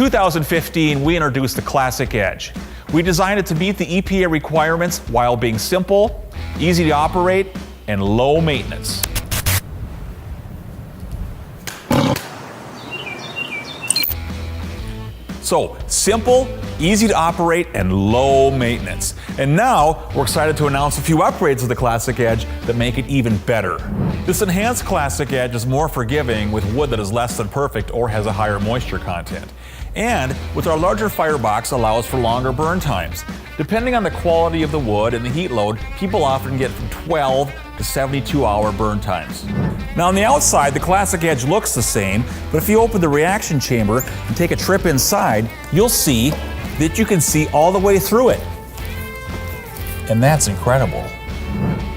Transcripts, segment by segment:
2015, we introduced the Classic Edge. We designed it to meet the EPA requirements while being simple, easy to operate, and low maintenance. So, simple, easy to operate, and low maintenance. And now, we're excited to announce a few upgrades to the Classic Edge that make it even better. This enhanced Classic Edge is more forgiving with wood that is less than perfect or has a higher moisture content. And with our larger firebox allows for longer burn times. Depending on the quality of the wood and the heat load, people often get from 12 to 72-hour burn times. Now on the outside, the Classic Edge looks the same, but if you open the reaction chamber and take a trip inside, you'll see that you can see all the way through it. And that's incredible.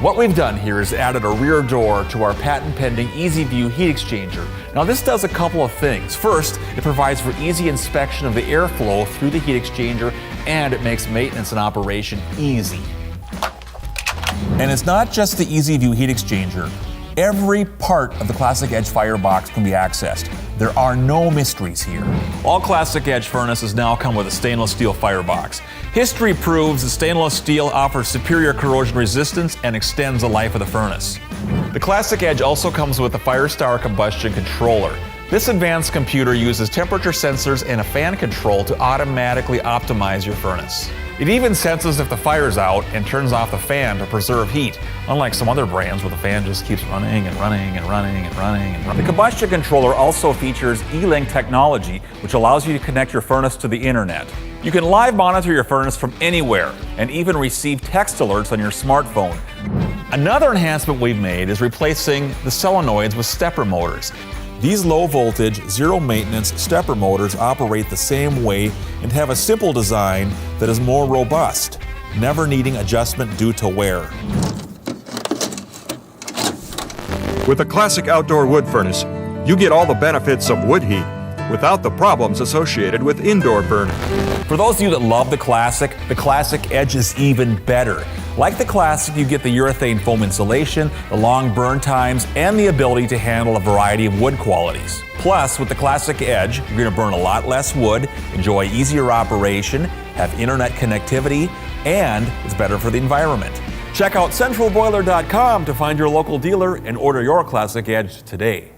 What we've done here is added a rear door to our patent-pending EasyView heat exchanger. Now this does a couple of things. First, it provides for easy inspection of the airflow through the heat exchanger, and it makes maintenance and operation easy. And it's not just the EasyView heat exchanger. Every part of the Classic Edge firebox can be accessed. There are no mysteries here. All Classic Edge furnaces now come with a stainless steel firebox. History proves that stainless steel offers superior corrosion resistance and extends the life of the furnace. The Classic Edge also comes with a Firestar combustion controller. This advanced computer uses temperature sensors and a fan control to automatically optimize your furnace. It even senses if the fire's out and turns off the fan to preserve heat, unlike some other brands where the fan just keeps running and running and running and running and running. The combustion controller also features E-Link technology, which allows you to connect your furnace to the internet. You can live monitor your furnace from anywhere and even receive text alerts on your smartphone. Another enhancement we've made is replacing the solenoids with stepper motors. These low-voltage, zero-maintenance stepper motors operate the same way and have a simple design that is more robust, never needing adjustment due to wear. With a Classic outdoor wood furnace, you get all the benefits of wood heat without the problems associated with indoor burning. For those of you that love the Classic Edge is even better. Like the Classic, you get the urethane foam insulation, the long burn times, and the ability to handle a variety of wood qualities. Plus, with the Classic Edge, you're going to burn a lot less wood, enjoy easier operation, have internet connectivity, and it's better for the environment. Check out centralboiler.com to find your local dealer and order your Classic Edge today.